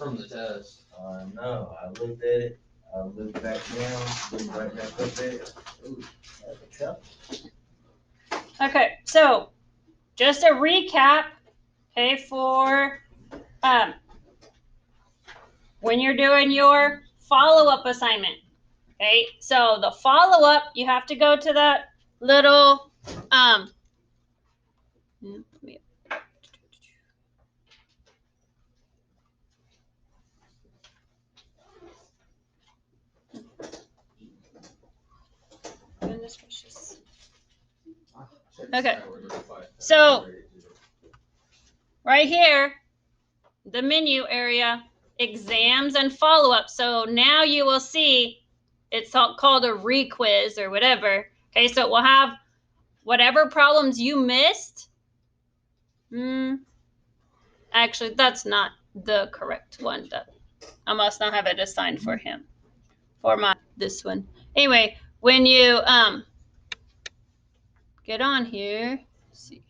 from the test. No, I looked at it, I looked back down, looked right back up at it. Ooh, that's a tough. Okay, so just a recap, okay, for when you're doing your follow-up assignment. Okay, so the follow-up, you have to go to that little goodness gracious. Okay, so right here, the menu area, exams and follow-up. So now you will see it's called a requiz or whatever. Okay, so it will have whatever problems you missed. Actually, that's not the correct one. I must not have it assigned for him. For this one. Anyway, when you get on here, let's see.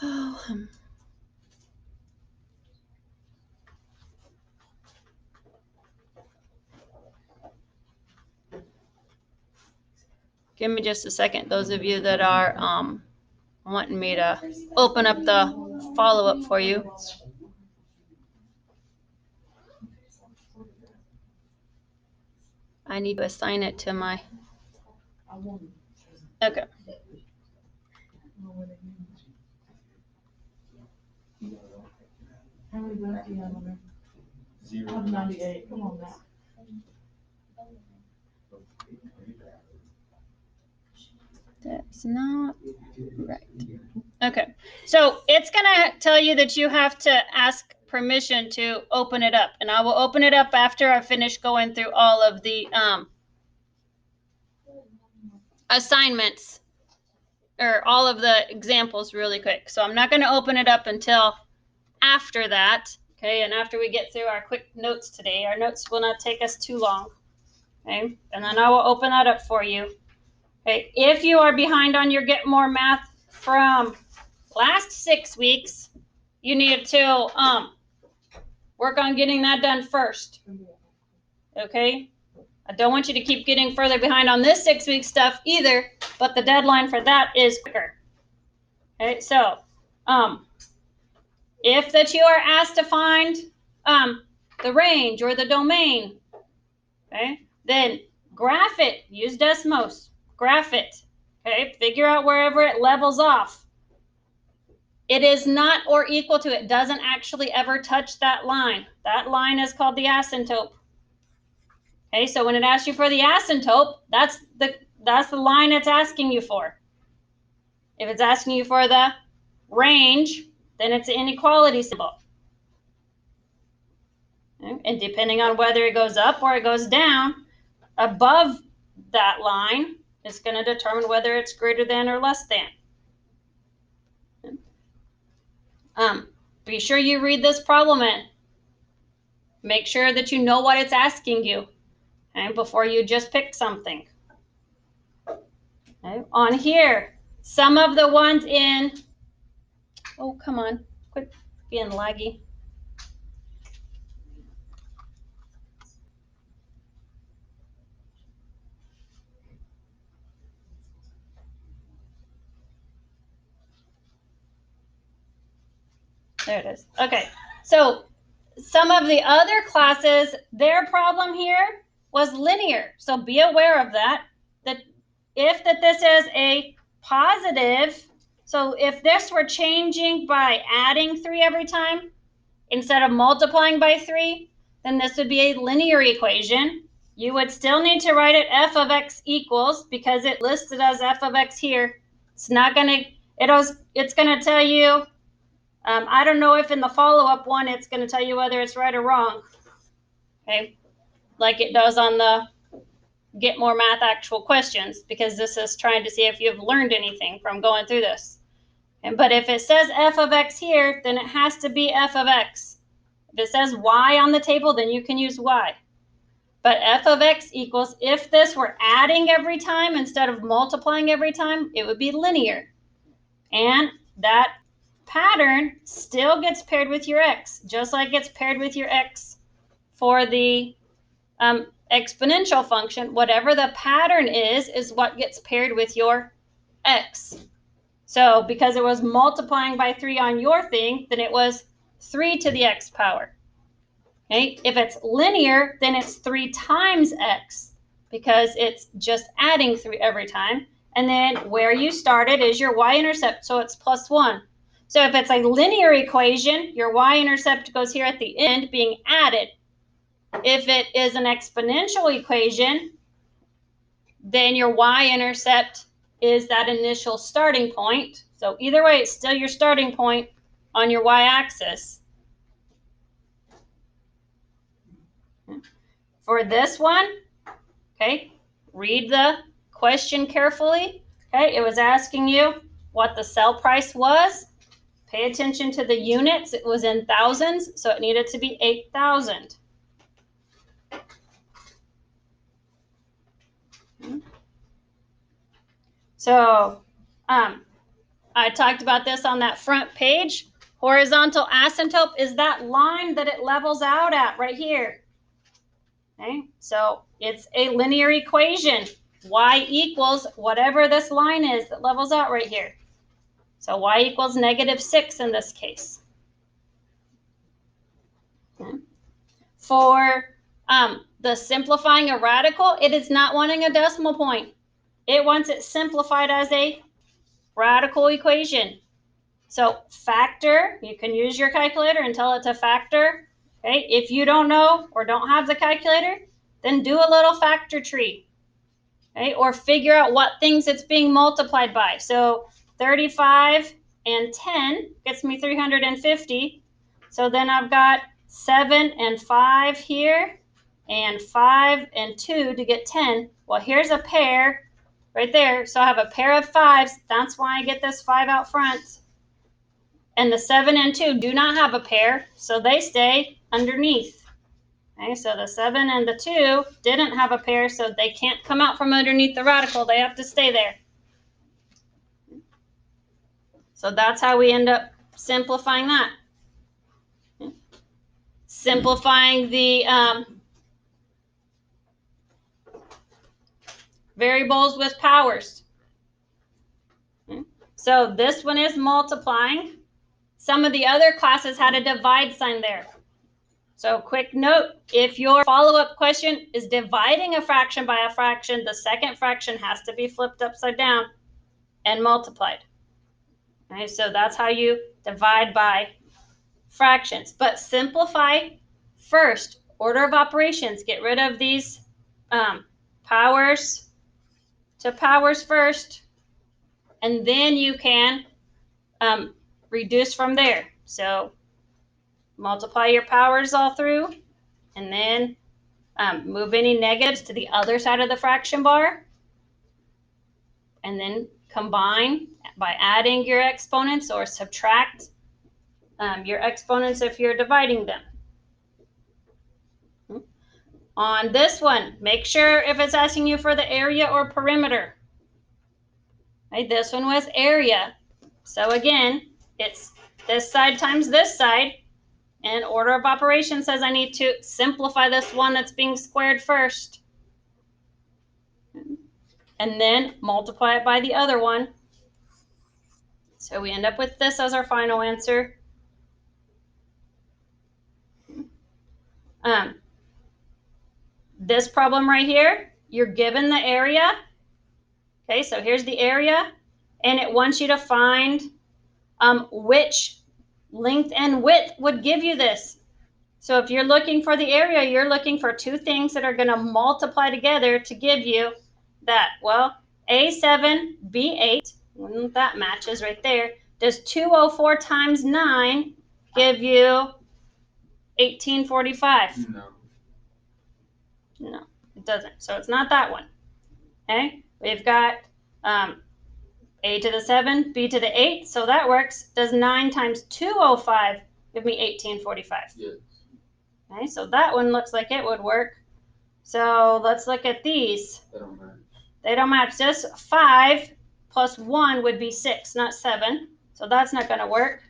Oh, give me just a second, those of you that are wanting me to open up the follow-up for you. I need to assign it to my, okay. How many books do you have on there? 0. I have 98. Come on now. That's not right. Okay, so it's gonna tell you that you have to ask permission to open it up, and I will open it up after I finish going through all of the assignments or all of the examples really quick. So I'm not going to open it up until after that. Okay, and after we get through our quick notes today, our notes will not take us too long. Okay, and then I will open that up for you. Okay, if you are behind on your Get More Math from last 6 weeks, you need to work on getting that done first. Okay, I don't want you to keep getting further behind on this 6 week stuff either, but the deadline for that is quicker. Okay, so if that you are asked to find the range or the domain, okay, then graph it. Use Desmos. Graph it. Okay, figure out wherever it levels off. It is not or equal to, it doesn't actually ever touch that line. That line is called the asymptote. Okay, so when it asks you for the asymptote, that's the line it's asking you for. If it's asking you for the range, then it's an inequality symbol. Okay, and depending on whether it goes up or it goes down, above that line is going to determine whether it's greater than or less than. Be sure you read this problem in. Make sure that you know what it's asking you, okay, before you just pick something. Okay. On here, some of the ones in, oh, come on, quit being laggy. There it is. Okay, so some of the other classes, their problem here was linear. So be aware of that, that if this is a positive, so if this were changing by adding 3 every time instead of multiplying by 3, then this would be a linear equation. You would still need to write it f of x equals, because it listed as f of x here. It's not going to, it's going to tell you, I don't know if in the follow-up one it's going to tell you whether it's right or wrong, okay, like it does on the Get More Math actual questions, because this is trying to see if you've learned anything from going through this. But if it says f of x here, then it has to be f of x. If it says y on the table, then you can use y. But f of x equals, if this were adding every time instead of multiplying every time, it would be linear. And that pattern still gets paired with your x, just like it gets paired with your x for the exponential function. Whatever the pattern is what gets paired with your x. So because it was multiplying by 3 on your thing, then it was 3 to the x power. Okay? If it's linear, then it's 3 times x, because it's just adding 3 every time. And then where you started is your y-intercept, so it's +1. So if it's a linear equation, your y-intercept goes here at the end being added. If it is an exponential equation, then your y-intercept is that initial starting point. So either way, it's still your starting point on your y-axis. For this one, okay, read the question carefully. Okay, it was asking you what the sell price was. Pay attention to the units. It was in thousands, so it needed to be 8,000. So I talked about this on that front page. Horizontal asymptote is that line that it levels out at right here. Okay, so it's a linear equation. Y equals whatever this line is that levels out right here. So y equals -6 in this case. Okay. For the simplifying a radical, it is not wanting a decimal point. It wants it simplified as a radical equation. So factor, you can use your calculator and tell it to factor. Okay, if you don't know or don't have the calculator, then do a little factor tree. Okay, or figure out what things it's being multiplied by. So 35 and 10 gets me 350. So then I've got 7 and 5 here, and 5 and 2 to get 10. Well, here's a pair right there. So I have a pair of 5s. That's why I get this 5 out front. And the 7 and 2 do not have a pair, so they stay underneath. Okay, so the 7 and the 2 didn't have a pair, so they can't come out from underneath the radical. They have to stay there. So that's how we end up simplifying that. Simplifying the variables with powers. Okay. So this one is multiplying. Some of the other classes had a divide sign there. So quick note, if your follow-up question is dividing a fraction by a fraction, the second fraction has to be flipped upside down and multiplied. Okay, so that's how you divide by fractions. But simplify first. Order of operations. Get rid of these powers to powers first, and then you can reduce from there. So multiply your powers all through, and then move any negatives to the other side of the fraction bar, and then combine by adding your exponents, or subtract your exponents if you're dividing them. On this one, make sure if it's asking you for the area or perimeter. Right, this one was area. So again, it's this side times this side. And order of operations says I need to simplify this one that's being squared first. And then multiply it by the other one. So we end up with this as our final answer. This problem right here, you're given the area. Okay, so here's the area, and it wants you to find which length and width would give you this. So if you're looking for the area, you're looking for two things that are going to multiply together to give you that. Well, A7, B8, that matches right there. Does 204 times 9 give you 1845? No. No, it doesn't. So it's not that one. Okay, we've got A to the 7, B to the 8, so that works. Does 9 times 205 give me 1845? Yes. Okay, so that one looks like it would work. So let's look at these. They don't match. They don't match. Just 5 plus 1 would be 6, not 7. So that's not going to work.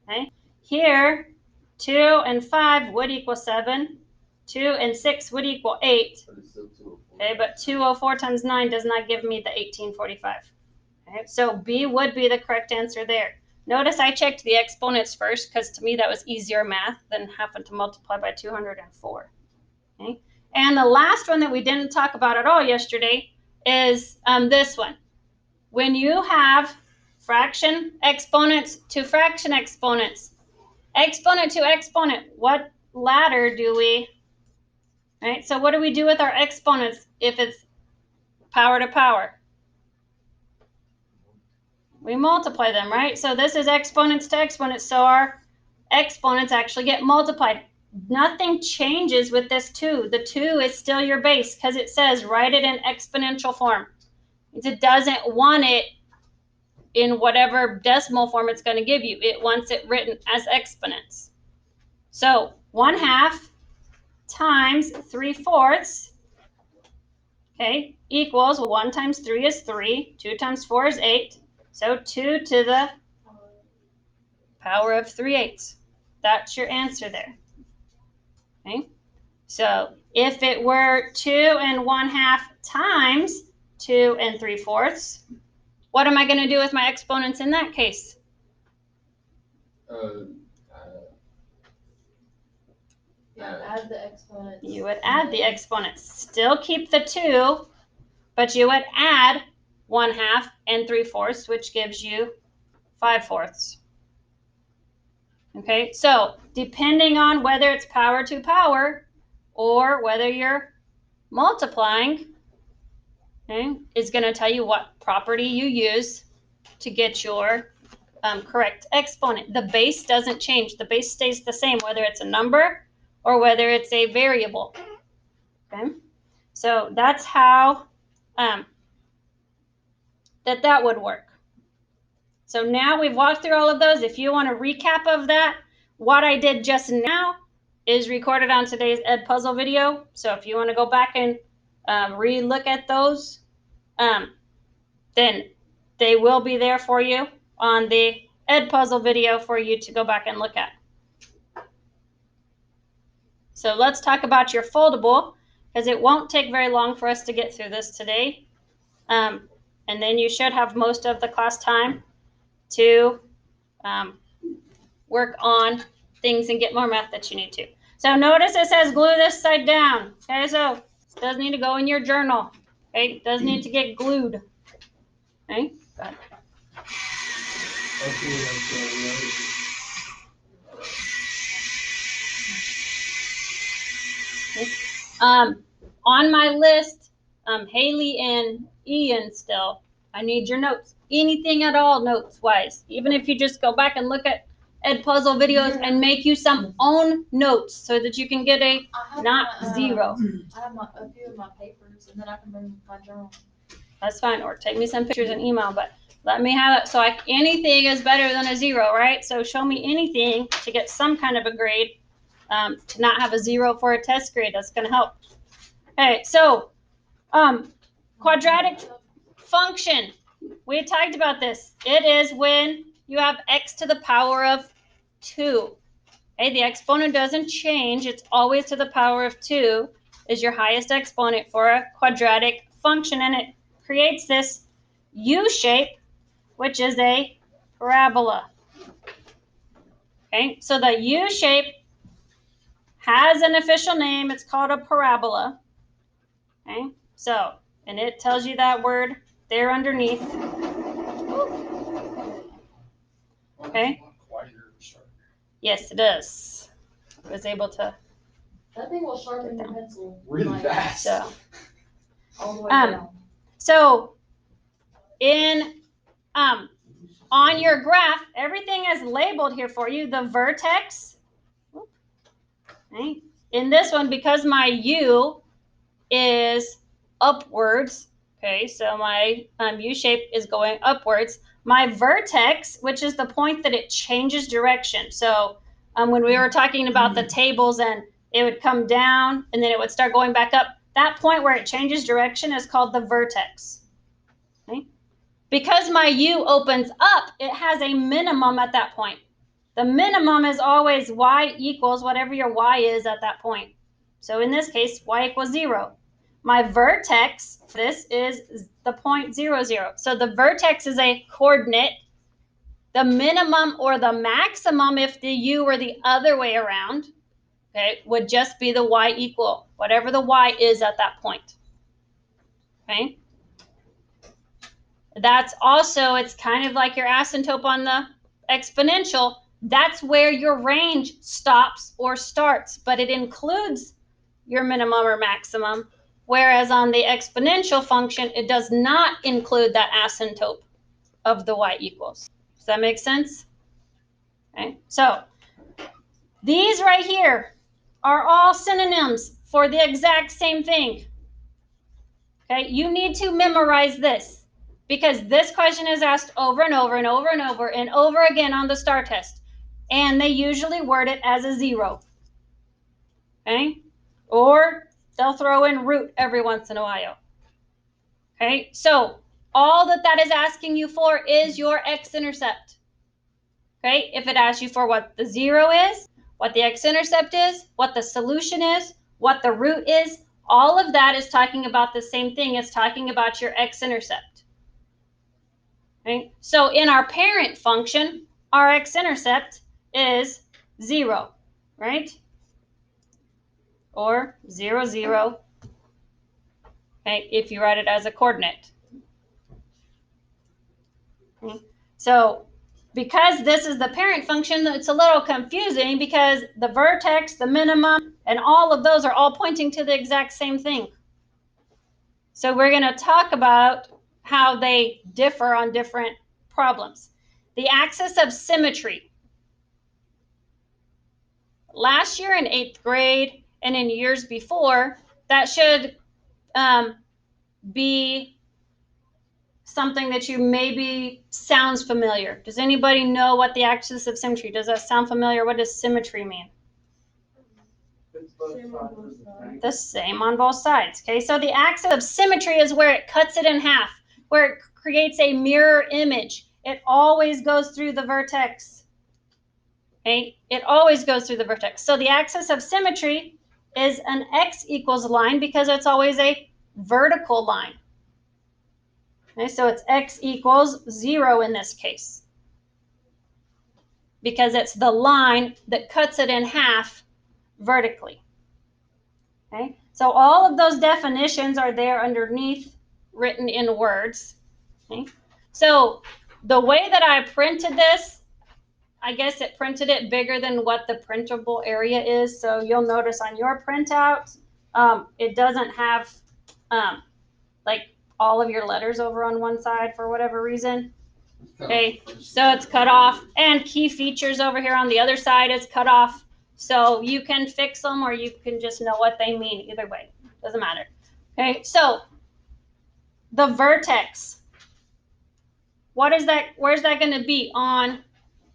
Okay, here 2 and 5 would equal 7. 2 and 6 would equal 8. But it's still 204. Okay, but 204 times 9 does not give me the 1845. Okay, so B would be the correct answer there. Notice I checked the exponents first because to me that was easier math than having to multiply by 204. Okay, and the last one that we didn't talk about at all yesterday is this one. When you have fraction exponents to fraction exponents, exponent to exponent, what ladder do we, right? So what do we do with our exponents if it's power to power? We multiply them, right? So this is exponents to exponents, so our exponents actually get multiplied. Nothing changes with this 2. The 2 is still your base because it says write it in exponential form. It doesn't want it in whatever decimal form it's going to give you. It wants it written as exponents. So 1/2 times 3/4, okay, equals 1 times 3 is 3, 2 times 4 is 8. So 2 to the power of 3/8. That's your answer there. Okay. So if it were 2 and 1/2 times 2 and 3/4, what am I going to do with my exponents in that case? Add the exponents. You would add the exponents. Still keep the 2, but you would add 1/2 and 3/4, which gives you 5/4. Okay, so depending on whether it's power to power or whether you're multiplying, okay, is going to tell you what property you use to get your correct exponent. The base doesn't change. The base stays the same, whether it's a number or whether it's a variable. Okay, so that's how that would work. So now we've walked through all of those. If you want a recap of that, what I did just now is recorded on today's Ed Puzzle video. So if you want to go back and re-look at those, then they will be there for you on the Ed Puzzle video for you to go back and look at. So let's talk about your foldable, because it won't take very long for us to get through this today. And then you should have most of the class time to work on things and get more math that you need to. So notice it says glue this side down. Okay, so it does need to go in your journal. Okay, it does need to get glued. Okay, go ahead. On my list, Haley and Ian still, I need your notes. Anything at all notes-wise. Even if you just go back and look at Ed Puzzle videos and make you some own notes so that you can get a not zero. I have a few of my papers, and then I can bring my journal. That's fine, or take me some pictures and email, but let me have it. So anything is better than a 0, right? So show me anything to get some kind of a grade, to not have a 0 for a test grade. That's going to help. Okay, so quadratic function. We talked about this. It is when you have x to the power of 2. Okay, the exponent doesn't change. It's always to the power of 2 is your highest exponent for a quadratic function, and it creates this U shape, which is a parabola. Okay, so the U shape has an official name. It's called a parabola. Okay, so, and it tells you that word there underneath. Okay. Yes, it is. I was able to. That thing will sharpen your pencil Really fast. So, all the way down. so in on your graph, everything is labeled here for you. The vertex. Okay. In this one, because my U is upwards, okay, so my U shape is going upwards. My vertex, which is the point that it changes direction. So when we were talking about the tables and it would come down and then it would start going back up, that point where it changes direction is called the vertex. Okay? Because my U opens up, it has a minimum at that point. The minimum is always y equals whatever your y is at that point. So in this case, y equals 0. My vertex for this is the point 0, 0. So the vertex is a coordinate. The minimum or the maximum, if the u were the other way around, okay, would just be the y equal, whatever the y is at that point. Okay? That's also, it's kind of like your asymptote on the exponential. That's where your range stops or starts, but it includes your minimum or maximum. Whereas on the exponential function, it does not include that asymptote of the y equals. Does that make sense? Okay, so these right here are all synonyms for the exact same thing. Okay, you need to memorize this because this question is asked over and over and over and over and over again on the STAR test. And they usually word it as a 0. Okay, or they'll throw in root every once in a while. Okay, so all that is asking you for is your x-intercept. Okay, if it asks you for what the 0 is, what the x-intercept is, what the solution is, what the root is, all of that is talking about the same thing. It's talking about your x-intercept. Okay, so in our parent function, our x-intercept is 0, right? Or 0, 0, okay, if you write it as a coordinate. Okay, so because this is the parent function, it's a little confusing because the vertex, the minimum, and all of those are all pointing to the exact same thing. So we're going to talk about how they differ on different problems. The axis of symmetry. Last year in 8th grade and in years before, that should be something that you maybe sounds familiar. Does anybody know what the axis of symmetry? Does that sound familiar? What does symmetry mean? The same on both sides. Okay, so the axis of symmetry is where it cuts it in half, where it creates a mirror image. It always goes through the vertex. Okay, it always goes through the vertex. So the axis of symmetry is an x equals line because it's always a vertical line. Okay, so it's x equals 0 in this case because it's the line that cuts it in half vertically. Okay, so all of those definitions are there underneath, written in words. Okay, so the way that I printed this, I guess it printed it bigger than what the printable area is. So you'll notice on your printout, it doesn't have like all of your letters over on one side for whatever reason. Okay, so it's cut off, and key features over here on the other side is cut off. So you can fix them or you can just know what they mean. Either way, doesn't matter. Okay, so the vertex, what is that? Where's that going to be on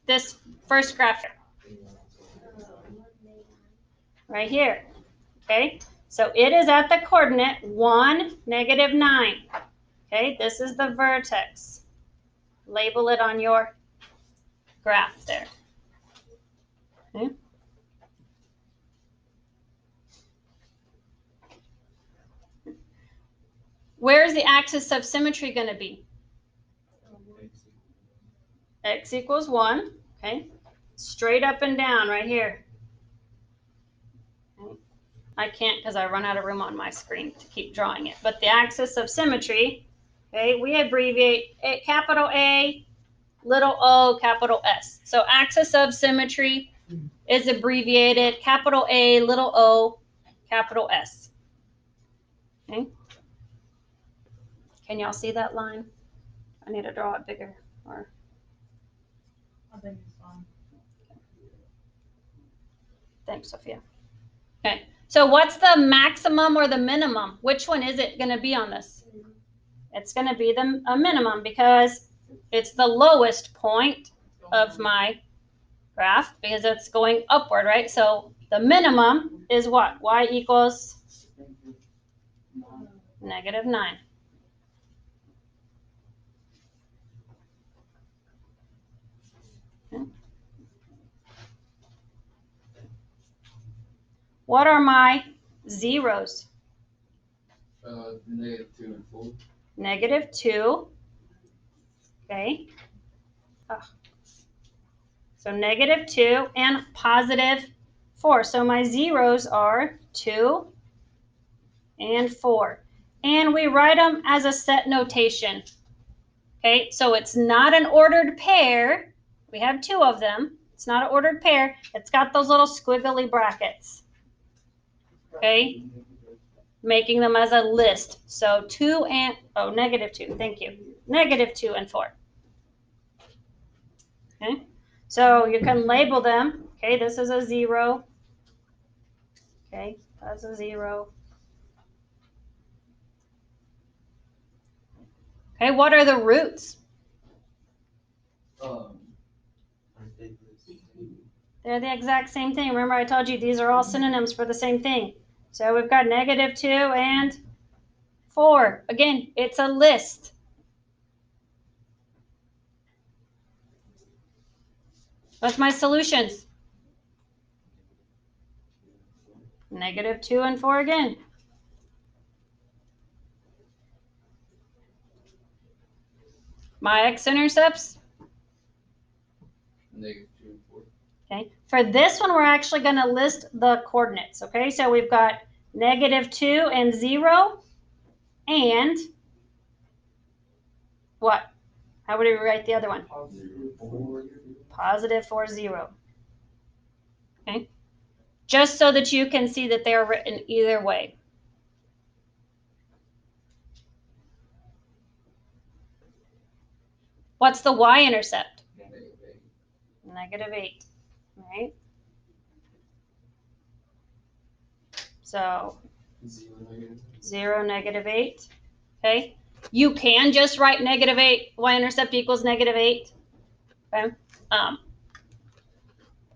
this first graph? Right here. Okay, so it is at the coordinate 1, -9. Okay, this is the vertex. Label it on your graph there. Okay. Where's the axis of symmetry going to be? X equals 1. Okay, straight up and down right here. Okay. I can't because I run out of room on my screen to keep drawing it. But the axis of symmetry, okay, we abbreviate it capital A, little o, capital S. So axis of symmetry is abbreviated capital A, little o, capital S. Okay. Can y'all see that line? I need to draw it bigger. Or I think it's fine. thanks, Sophia. Okay. So what's the maximum or the minimum? Which one is it going to be on this? It's going to be a minimum because it's the lowest point of my graph because it's going upward, right? So the minimum is what? Y equals -9. Okay. What are my zeros? -2 and 4. -2. Okay. So -2 and +4. So my zeros are 2 and 4. And we write them as a set notation. Okay, so it's not an ordered pair. We have 2 of them. It's not an ordered pair. It's got those little squiggly brackets. Okay, making them as a list. So 2 and, -2, thank you. -2 and 4. Okay, so you can label them. Okay, this is a 0. Okay, that's a 0. Okay, what are the roots? They're the exact same thing. Remember I told you these are all synonyms for the same thing. So we've got -2 and 4. Again, it's a list. What's my solutions? -2 and 4 again. My x-intercepts? -2 and 4. Okay. For this one, we're actually going to list the coordinates. Okay, so we've got -2 and 0 and what? How would we write the other one? +4, 0. Okay. Just so that you can see that they're written either way. What's the y-intercept? -8. Right? So 0, -8. Okay. You can just write -8, y-intercept equals -8. Okay.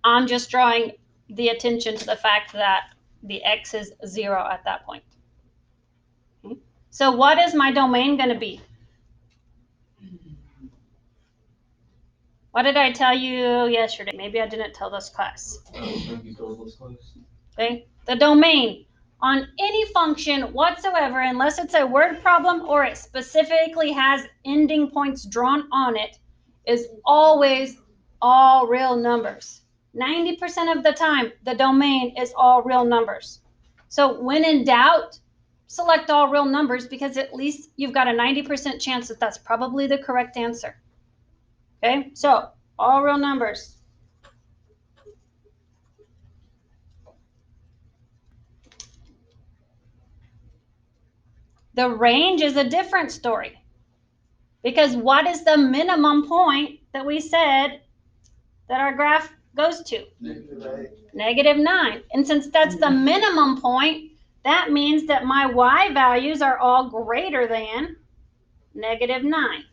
I'm just drawing the attention to the fact that the x is 0 at that point. Okay. So what is my domain going to be? What did I tell you yesterday? Maybe I didn't tell this class. Okay. The domain on any function whatsoever, unless it's a word problem or it specifically has ending points drawn on it, is always all real numbers. 90% of the time, the domain is all real numbers. So when in doubt, select all real numbers because at least you've got a 90% chance that that's probably the correct answer. Okay, so all real numbers. The range is a different story because what is the minimum point that we said that our graph goes to? -9. And since that's the minimum point, that means that my y values are all greater than -9.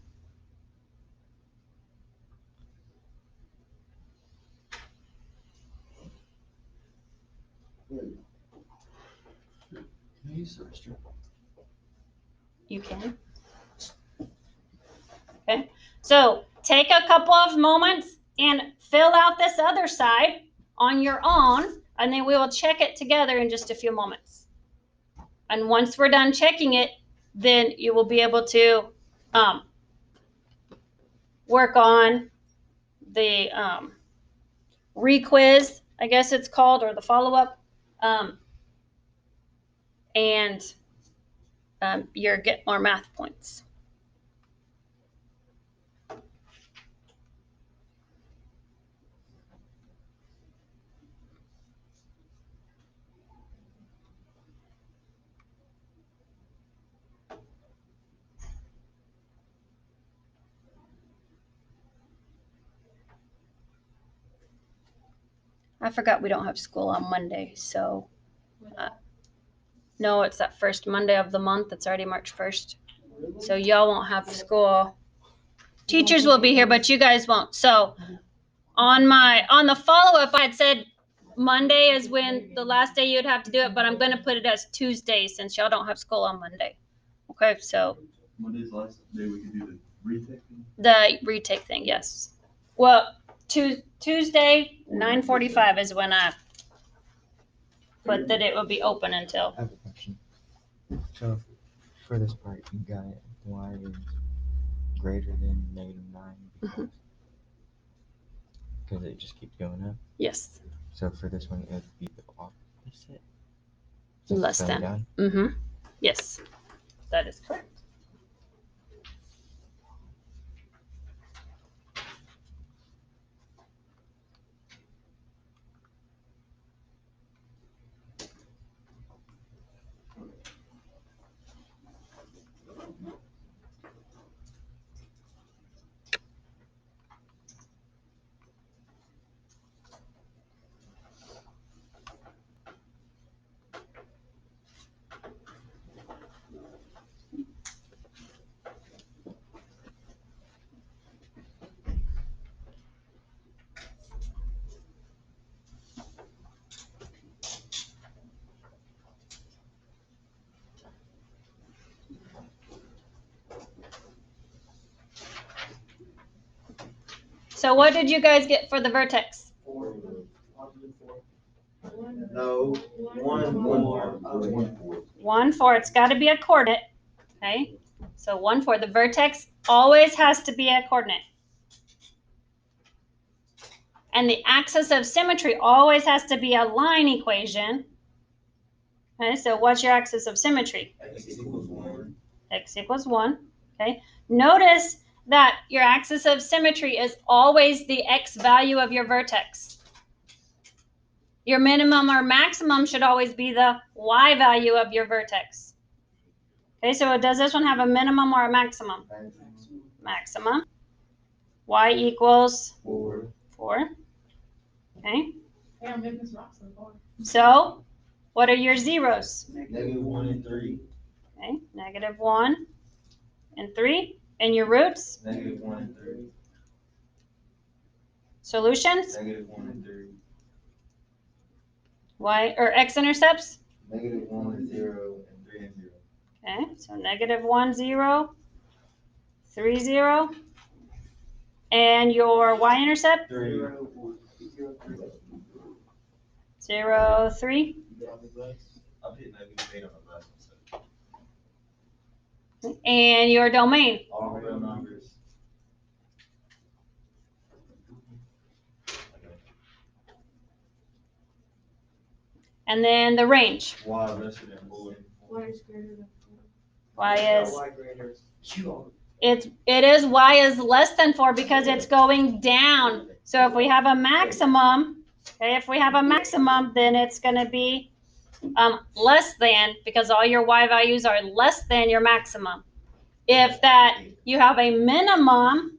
You can. Okay, so take a couple of moments and fill out this other side on your own, and then we will check it together in just a few moments. And once we're done checking it, then you will be able to work on the requiz, I guess it's called, or the follow-up, and you get more math points. I forgot we don't have school on Monday, so no, it's that first Monday of the month. It's already March 1st. So y'all won't have school. Teachers will be here, but you guys won't. So on the follow-up, I had said Monday is when the last day you'd have to do it, but I'm going to put it as Tuesday since y'all don't have school on Monday. Okay, so. Monday's the last day we can do the retake thing? The retake thing, yes. Well, Tuesday, 9:45 is when but that it would be open until. I have a question. So for this part, you got y is greater than -9 because it just keeps going up. Yes, So for this one, it would be the opposite. less Going than. down. Yes, that is correct. So what did you guys get for the vertex? 4. No, 1 more. 1, 4. It's got to be a coordinate. Okay, so 1, 4. The vertex always has to be a coordinate. And the axis of symmetry always has to be a line equation. Okay, so what's your axis of symmetry? X equals 1. X equals 1. Okay, notice that your axis of symmetry is always the x value of your vertex. Your minimum or maximum should always be the y value of your vertex. Okay, so does this one have a minimum or a maximum? Maximum. Y equals 4. 4. Okay, Yeah, I'm making some rocks so far. so what are your zeros? -1 and 3. Okay, -1 and 3. And your roots? -1 and 3. Solutions? -1 and 3. Y or x-intercepts? -1 and 0 and 3 and 0. Okay, so -1, 0, 3, 0. And your y-intercept? 3. 0, 3. I'll hit -8 on the last one. And your domain? All real numbers. And then the range? Y lesser than 4. Y is greater than 4. Y is, it is y is less than 4 because it's going down. So if we have a maximum, okay, if we have a maximum, then it's going to be less than, because all your y values are less than your maximum. If that you have a minimum,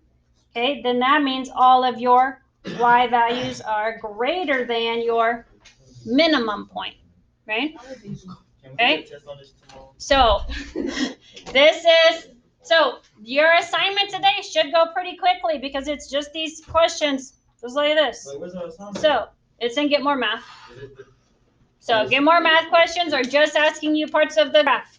okay, then that means all of your y values are greater than your minimum point, right? Okay. So so your assignment today should go pretty quickly because it's just these questions, just like this. Wait, where's our assignment? So it's in Get More Math. Is it the- So Get More Math questions are just asking you parts of the graph.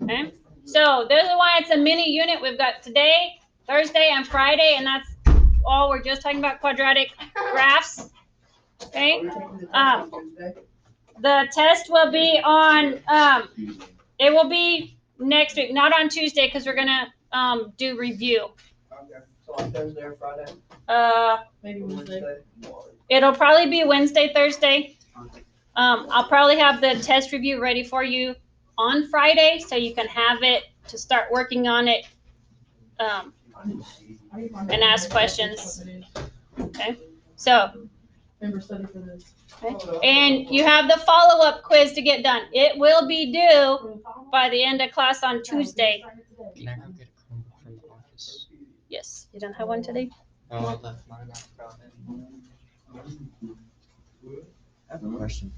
Okay. So this is why it's a mini unit. We've got today, Thursday, and Friday, and that's all. We're just talking about quadratic graphs. Okay. The test will be on, it will be next week, not on Tuesday, because we're gonna do review. Okay, so on Thursday or Friday? Maybe Wednesday. It'll probably be Wednesday, Thursday. I'll probably have the test review ready for you on Friday, so you can have it to start working on it and ask questions. Okay, so. Remember study for this. Okay. And you have the follow-up quiz to get done. It will be due by the end of class on Tuesday. Can I go get a Chromebook from the office? Yes, you don't have one today? Oh, I left mine. I forgot it. I have a question.